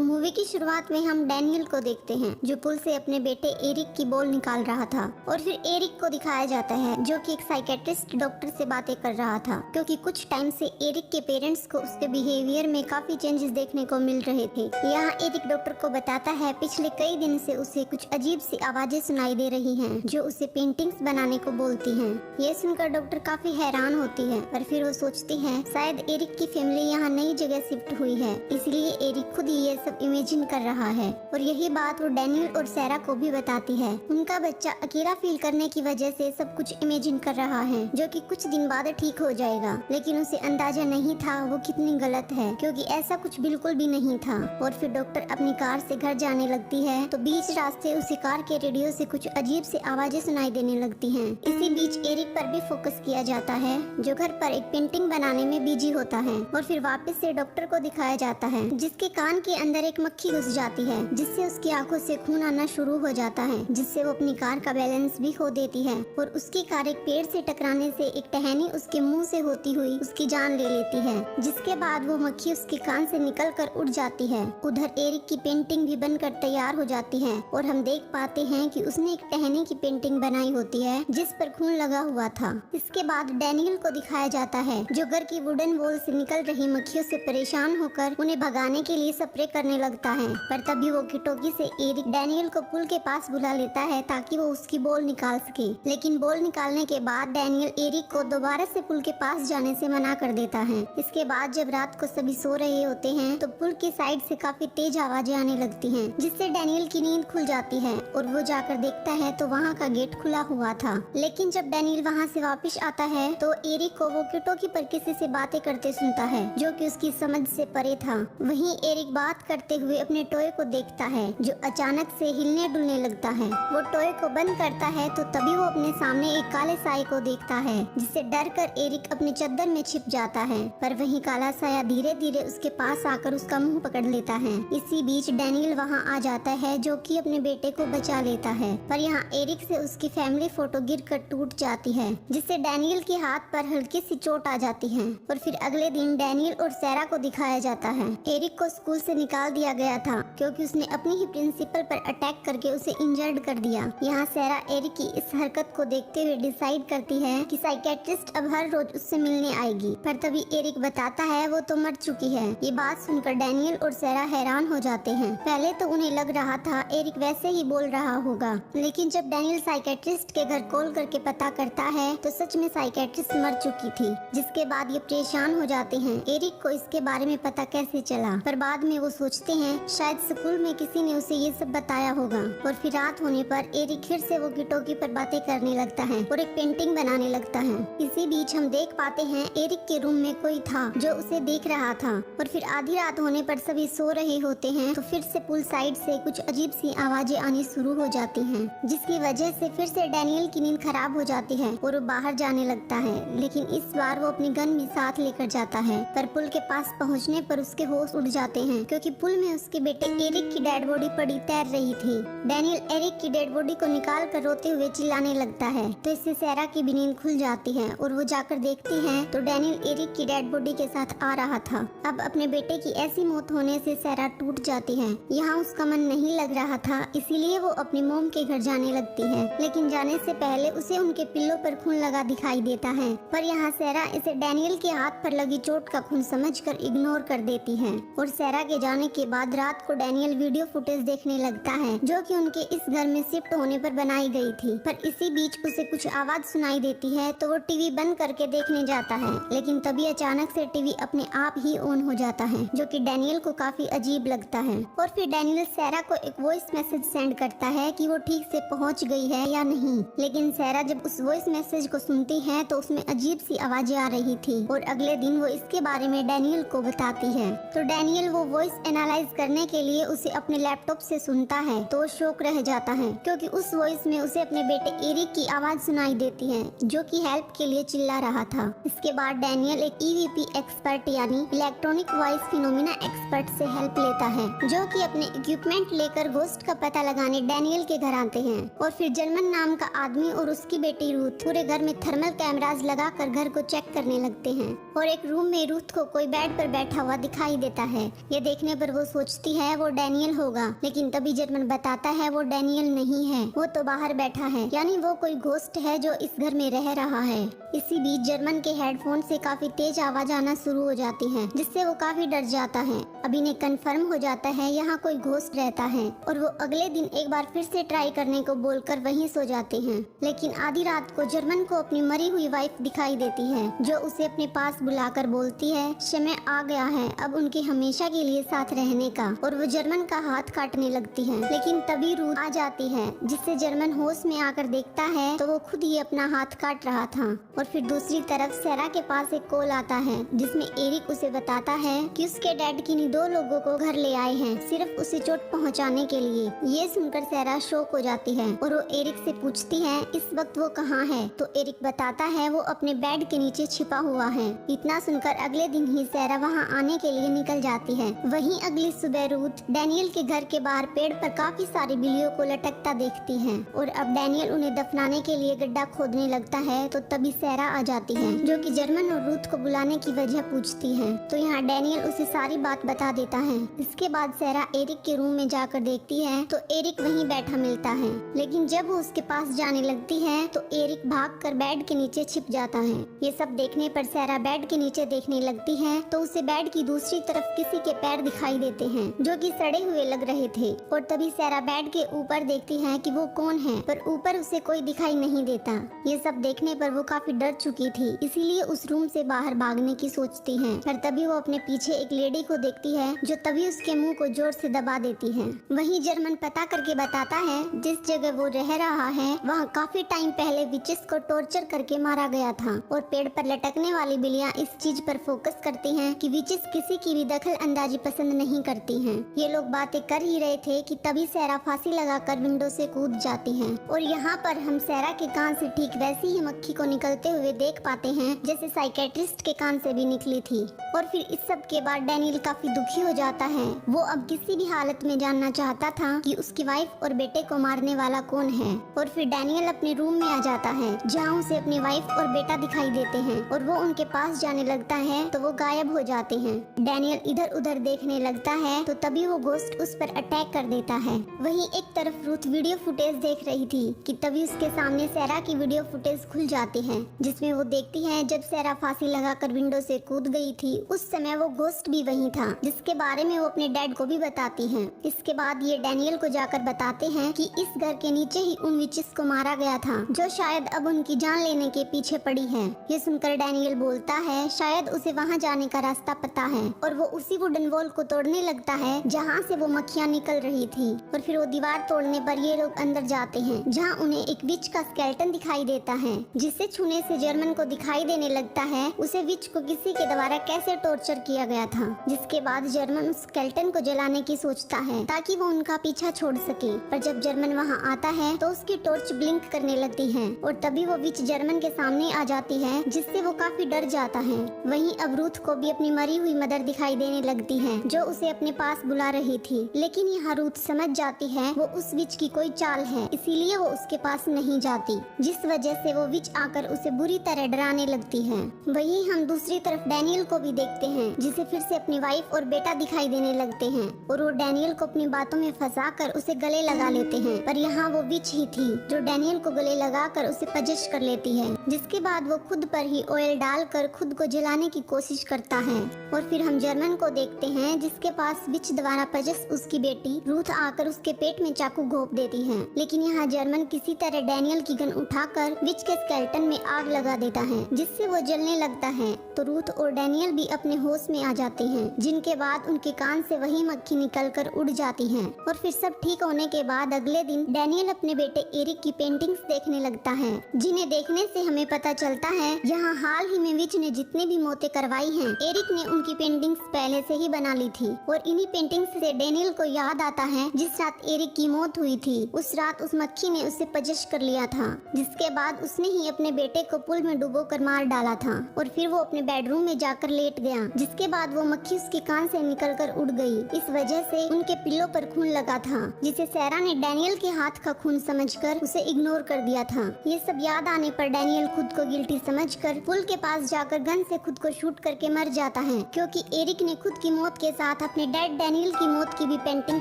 Movie की शुरुआत में हम डैनियल को देखते हैं जो पुल से अपने बेटे एरिक की बॉल निकाल रहा था और फिर एरिक को दिखाया जाता है जो कि एक साइकेट्रिस्ट डॉक्टर से बातें कर रहा था क्योंकि कुछ टाइम से एरिक के पेरेंट्स को उसके बिहेवियर में काफी चेंजेस देखने को मिल रहे थे। यहाँ एरिक डॉक्टर को बताता है पिछले कई दिन से उसे कुछ अजीब सी आवाजें सुनाई दे रही हैं जो उसे पेंटिंग्स बनाने को बोलती हैं। ये सुनकर डॉक्टर काफी हैरान होती है पर फिर वो सोचती है शायद एरिक की फैमिली यहाँ नई जगह शिफ्ट हुई है, इसलिए एरिक खुद ही ये सब इमेजिन कर रहा है। और यही बात वो डैनियल और सैरा को भी बताती है। उनका बच्चा अकेला फील करने की वजह से सब कुछ इमेजिन कर रहा है जो कि कुछ दिन बाद ठीक हो जाएगा, लेकिन उसे अंदाजा नहीं था वो कितनी गलत है क्योंकि ऐसा कुछ बिल्कुल भी नहीं था। और फिर डॉक्टर अपनी कार से घर जाने लगती है तो बीच रास्ते उसे कार के रेडियो से कुछ अजीब सी आवाजें सुनाई देने लगती हैं। इसी बीच एरिक पर भी फोकस किया जाता है जो घर पर एक पेंटिंग बनाने में बिजी होता है और फिर वापस से डॉक्टर को दिखाया जाता है जिसके कान के अंदर एक मक्खी घुस जाती है जिससे उसकी आंखों से खून आना शुरू हो जाता है, जिससे वो अपनी कार का बैलेंस भी खो देती है और उसकी कार एक पेड़ से टकराने से एक टहनी उसके मुंह से होती हुई उसकी जान ले लेती है, जिसके बाद वो मक्खी उसके कान से निकलकर उड़ जाती है। उधर एरिक की पेंटिंग भी बनकर तैयार हो जाती है और हम देख पाते हैं कि उसने एक टहनी की पेंटिंग बनाई होती है जिस पर खून लगा हुआ था। इसके बाद डैनियल को दिखाया जाता है जो घर की वुडन वॉल से निकल रही मक्खियों से परेशान होकर उन्हें भगाने के लिए स्प्रे करने लगता है। पर तभी वो किटोकी से एरिक डैनियल को पुल के पास बुला लेता है ताकि वो उसकी बॉल निकाल सके, लेकिन बॉल निकालने के बाद डैनियल एरिक को दोबारा से पुल के पास जाने से मना कर देता है। इसके बाद जब रात को सभी सो रहे होते हैं तो पुल की साइड से काफी तेज आवाजें आने लगती हैं जिससे डैनियल की नींद खुल जाती है और वो जाकर देखता है तो वहाँ का गेट खुला हुआ था। लेकिन जब डैनियल वहाँ से वापस आता है तो एरिक को वो किटोकी पर किसी से बातें करते सुनता है जो कि उसकी समझ से परे था। वहीं एरिक बात करते हुए अपने टॉय को देखता है जो अचानक से हिलने डुलने लगता है। वो टॉय को बंद करता है तो तभी वो अपने सामने एक काले साए को देखता है जिससे डर कर एरिक अपने चद्दर में छिप जाता है। पर वहीं काला साया धीरे धीरे उसके पास आकर उसका मुंह पकड़ लेता है। इसी बीच डैनियल वहाँ आ जाता है जो कि अपने बेटे को बचा लेता है, पर यहाँ एरिक से उसकी फैमिली फोटो गिरकर टूट जाती है जिससे डैनियल के हाथ पर हल्की सी चोट आ जाती है। और फिर अगले दिन डैनियल और सैरा को दिखाया जाता है। एरिक को स्कूल से निकाल दिया गया था क्योंकि उसने अपनी ही प्रिंसिपल पर अटैक करके उसे इंजर्ड कर दिया। यहाँ सैरा एरिक की इस हरकत को देखते हुए डिसाइड करती है कि साइकेट्रिस्ट अब हर रोज उससे मिलने आएगी, पर तभी एरिक बताता है वो तो मर चुकी है। ये बात सुनकर डैनियल और सैरा हैरान हो जाते हैं। पहले तो उन्हें लग रहा था एरिक वैसे ही बोल रहा होगा, लेकिन जब डैनियल साइकेट्रिस्ट के घर कॉल करके पता करता है तो सच में साइकेट्रिस्ट मर चुकी थी, जिसके बाद ये परेशान हो जाते हैं एरिक को इसके बारे में पता कैसे चला। पर बाद में वो सोचते हैं शायद स्कूल में किसी ने उसे ये सब बताया होगा। और फिर रात होने पर एरिक फिर से वो किटोकी पर बातें करने लगता है और एक पेंटिंग बनाने लगता है। इसी बीच हम देख पाते हैं एरिक के रूम में कोई था जो उसे देख रहा था। और फिर आधी रात होने पर सभी सो रहे होते हैं तो फिर से पुल साइड से कुछ अजीब सी आवाजें आनी शुरू हो जाती हैं जिसकी वजह से फिर से डैनियल की नींद खराब हो जाती है और वो बाहर जाने लगता है, लेकिन इस बार वो अपनी गन भी साथ लेकर जाता है। पर पुल के पास पहुंचने पर उसके होश उड़ जाते हैं क्योंकि पुल में उसके बेटे एरिक की डेड बॉडी पड़ी तैर रही थी। डैनियल एरिक की डेड बॉडी को निकाल कर रोते हुए चिल्लाने लगता है तो इससे सैरा की भी नींद खुल जाती है और वो जाकर देखती है तो डैनियल एरिक की डेड बॉडी के साथ आ रहा था। अब अपने बेटे की ऐसी मौत होने से सैरा टूट जाती है। यहाँ उसका मन नहीं लग रहा था, इसीलिए वो अपनी मोम के घर जाने लगती है, लेकिन जाने से पहले उसे उनके पिल्लों पर खून लगा दिखाई देता है। पर यहाँ सैरा इसे डैनियल के हाथ पर लगी चोट का खून समझकर इग्नोर कर देती है। और सैरा के जाने के बाद रात को डैनियल वीडियो फुटेज देखने लगता है जो कि उनके इस घर में शिफ्ट होने पर बनाई गई थी। पर इसी बीच उसे कुछ आवाज सुनाई देती है तो वो टीवी बंद करके देखने जाता है, लेकिन तभी अचानक से टीवी अपने आप ही ऑन हो जाता है जो कि डैनियल को काफी अजीब लगता है। और फिर डैनियल सैरा को एक वॉइस मैसेज सेंड करता है कि वो ठीक से पहुंच गई है या नहीं, लेकिन सैरा जब उस वॉइस मैसेज को सुनती है तो उसमें अजीब सी आवाजें आ रही थी। और अगले दिन वो इसके बारे में डैनियल को बताती है तो डैनियल वो वॉइस एनालाइज करने के लिए उसे अपने लैपटॉप से सुनता है तो वो शॉक रह जाता है क्योंकि उस वॉइस में उसे अपने बेटे एरिक की आवाज सुनाई देती है जो कि हेल्प के लिए चिल्ला रहा था। इसके बाद डैनियल एक EVP एक्सपर्ट यानी इलेक्ट्रॉनिक वॉइस फिनोमिना एक्सपर्ट से हेल्प लेता है जो कि अपने इक्विपमेंट लेकर घोस्ट का पता लगाने डैनियल के घर आते हैं। और फिर जर्मन नाम का आदमी और उसकी बेटी रूथ पूरे घर में थर्मल कैमरास लगाकर घर को चेक करने लगते हैं और एक रूम में रूथ को कोई बेड पर बैठा हुआ दिखाई देता है। ये देखने पर वो सोचती है वो डैनियल होगा, लेकिन तभी जर्मन बताता है वो डैनियल नहीं है, वो तो बाहर बैठा है, यानी वो कोई घोस्ट है जो इस घर में रह रहा है। इसी बीच जर्मन के हेडफोन से काफी तेज आवाज आना शुरू हो जाती है, जिससे वो काफी डर जाता है। अब इन्हें कंफर्म हो जाता है यहाँ कोई घोस्ट रहता है और वो अगले दिन एक बार फिर से ट्राई करने को बोलकर वहीं सो जाते हैं। लेकिन आधी रात को जर्मन को अपनी मरी हुई वाइफ दिखाई देती है, जो उसे अपने पास बुलाकर बोलती है समय आ गया है अब उनके हमेशा के लिए साथ रहने का, और वो जर्मन का हाथ काटने लगती है। लेकिन तभी रूथ आ जाती है, जिससे जर्मन होश में आकर देखता है तो वो खुद ही अपना हाथ काट रहा था। और फिर दूसरी तरफ सैरा के पास एक कॉल आता है, जिसमें एरिक उसे बताता है कि उसके डैड किन्हीं 2 लोगों को घर ले आए हैं सिर्फ उसे चोट पहुंचाने के लिए। ये सुनकर सैरा शॉक हो जाती है और वो एरिक से पूछती है इस वक्त वो कहाँ है, तो एरिक बताता है वो अपने बेड के नीचे छिपा हुआ है। इतना सुनकर अगले दिन ही सैरा वहाँ आने के लिए निकल जाती है। वहीं अगली सुबह रूथ डैनियल के घर के बाहर पेड़ पर काफी सारी बिल्लियों को लटकता देखती है और अब डैनियल उन्हें दफनाने के लिए गड्ढा खोदने लगता है। तो तभी सैरा आ जाती है, जो कि जर्मन और रूथ को बुलाने की वजह पूछती है। तो यहाँ डैनियल उसे सारी बात बता देता है। इसके बाद सैरा एरिक के रूम में जाकर देखती है तो एरिक वहीं बैठा मिलता है, लेकिन जब वो उसके पास जाने लगती है तो एरिक भागकर बेड के नीचे छिप जाता है। ये सब देखने पर सैरा बेड के नीचे देखने लगती है तो उसे बेड की दूसरी तरफ किसी के पैर दिखाई देते हैं, जो कि सड़े हुए लग रहे थे। और तभी सैरा बेड के ऊपर देखती है कि वो कौन है, पर ऊपर उसे कोई दिखाई नहीं देता। ये सब देखने पर वो काफी डर चुकी थी, इसीलिए उस रूम से बाहर भागने की सोचती है। पर तभी वो अपने पीछे एक लेडी को देखती है, जो तभी उसके मुंह को जोर से दबा देती है। वहीं जर्मन पता करके बताता है जिस जगह वो रह रहा है वहाँ काफी टाइम पहले विचेस को टॉर्चर करके मारा गया था। और पेड़ पर लटकने वाली बिल्लियाँ इस चीज पर फोकस करती हैं कि विचेस किसी की भी दखल अंदाजी पसंद नहीं करती हैं। ये लोग बातें कर ही रहे थे कि तभी सैरा फांसी लगाकर विंडो से कूद जाती है। और यहाँ पर हम सैरा के कान से ठीक वैसी ही मक्खी को निकलते हुए देख पाते हैं जैसे साइकेट्रिस्ट के कान से भी निकली थी। और फिर इस सब के बाद डैनियल काफी दुखी हो जाता है। वो अब किसी भी हालत में जानना चाहता था कि उसकी वाइफ और बेटे को मारने वाला कौन है। और फिर डैनियल अपने रूम में आ जाता है, जहाँ उसे अपनी वाइफ और बेटा दिखाई देते हैं और वो उनके पास जाने लगता है तो वो गायब हो जाते हैं। डैनियल इधर उधर देखने लगता है तो तभी वो घोस्ट उस पर अटैक कर देता है। वहीं एक तरफ रूथ वीडियो फुटेज देख रही थी कि तभी उसके सामने सैरा की वीडियो फुटेज खुल जाती है, जिसमें वो देखती है जब सैरा फांसी लगाकर विंडो से कूद गई थी उस समय वो घोस्ट भी वहीं था, जिसके बारे में वो अपने डैड को भी बताती है। इसके बाद ये डैनियल को जाकर बताते हैं कि इस घर के नीचे ही उन विचेस को मारा गया था, जो शायद अब उनकी जान लेने के पीछे पड़ी है। ये सुनकर डैनियल बोलता है शायद उसे वहाँ जाने का रास्ता पता है, और वो उसी वुडन वॉल को तोड़ने लगता है जहाँ से वो मक्खियाँ निकल रही थी। और फिर वो दीवार तोड़ने पर ये लोग अंदर जाते हैं, जहाँ उन्हें एक विच का स्केलेटन दिखाई देता है, जिसे छूने से जर्मन को दिखाई देने लगता है उसे विच को किसी के द्वारा कैसे टॉर्चर किया गया था। जिसके बाद जर्मन उस स्केलेटन को जलाने की सोचता है ताकि वो उनका पीछा छोड़ सके। पर जब जर्मन वहाँ आता है तो उसकी टॉर्च ब्लिंक करने लगती है और तभी वो विच जर्मन के सामने आ जाती है, जिससे वो काफी डर जाता है। वहीं अब रूथ को भी अपनी मरी हुई मदर दिखाई देने लगती है, जो उसे अपने पास बुला रही थी। लेकिन यहाँ रूथ समझ जाती है वो उस विच की कोई चाल है, इसीलिए वो उसके पास नहीं जाती, जिस वजह से वो विच आकर उसे बुरी तरह डराने लगती है। वहीं हम दूसरी तरफ डैनियल को भी देखते हैं, जिसे फिर से अपनी वाइफ और बेटा दिखाई देने लगते हैं और वो डैनियल को अपनी बातों में फंसाकर उसे गले लगा लेते हैं। पर यहाँ वो विच ही थी जो डैनियल को गले लगाकर उसे पजश कर लेती है, जिसके बाद वो खुद पर ही ऑयल डालकर खुद को जलाने की कोशिश करता है। और फिर हम जर्मन को देखते हैं, जिसके पास विच द्वारा पजश उसकी बेटी रूथ आकर उसके पेट में चाकू घोंप देती है। लेकिन यहाँ जर्मन किसी तरह डैनियल की गन उठाकर विच के स्केलेटन में आग लगा देता है, जिससे वो जलने लगता है। तो रूथ और डैनियल भी अपने होश में आ जाते हैं, जिनके बाद उनके कान से वही मक्खी निकलकर उड़ जाती है। और फिर सब ठीक होने के बाद अगले दिन डैनियल अपने बेटे एरिक की पेंटिंग्स देखने लगता है, जिन्हें देखने से हमें पता चलता है यहाँ हाल ही में विच ने जितने भी मौतें करवाई हैं, एरिक ने उनकी पेंटिंग्स पहले से ही बना ली थी। और इन्हीं पेंटिंग्स से डैनियल को याद आता है जिस रात एरिक की मौत हुई थी, उस रात उस मक्खी ने उसे पजश कर लिया था, जिसके बाद उसने ही अपने बेटे को पुल में डुबोकर मार डाला था। और फिर वो अपने बेडरूम में जाकर लेट गया, जिसके बाद वो मक्खी उसके कान से निकलकर उड़ गई। इस वजह से उनके पिल्लों पर खून लगा था, जिसे सैरा ने डैनियल के हाथ का खून समझकर उसे इग्नोर कर दिया था। ये सब याद आने पर डैनियल खुद को गिल्टी समझकर पुल के पास जाकर गन से खुद को शूट करके मर जाता है, क्योंकि एरिक ने खुद की मौत के साथ अपने डैड डैनियल की मौत की भी पेंटिंग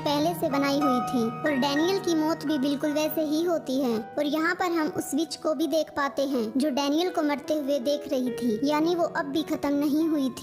पहले से बनाई हुई थी और डैनियल की मौत भी बिल्कुल वैसे ही होती है। और यहाँ पर हम उस विच को भी देख पाते हैं जो डैनियल को मरते हुए देख रही थी, यानी वो अब भी खत्म नहीं हुई थी।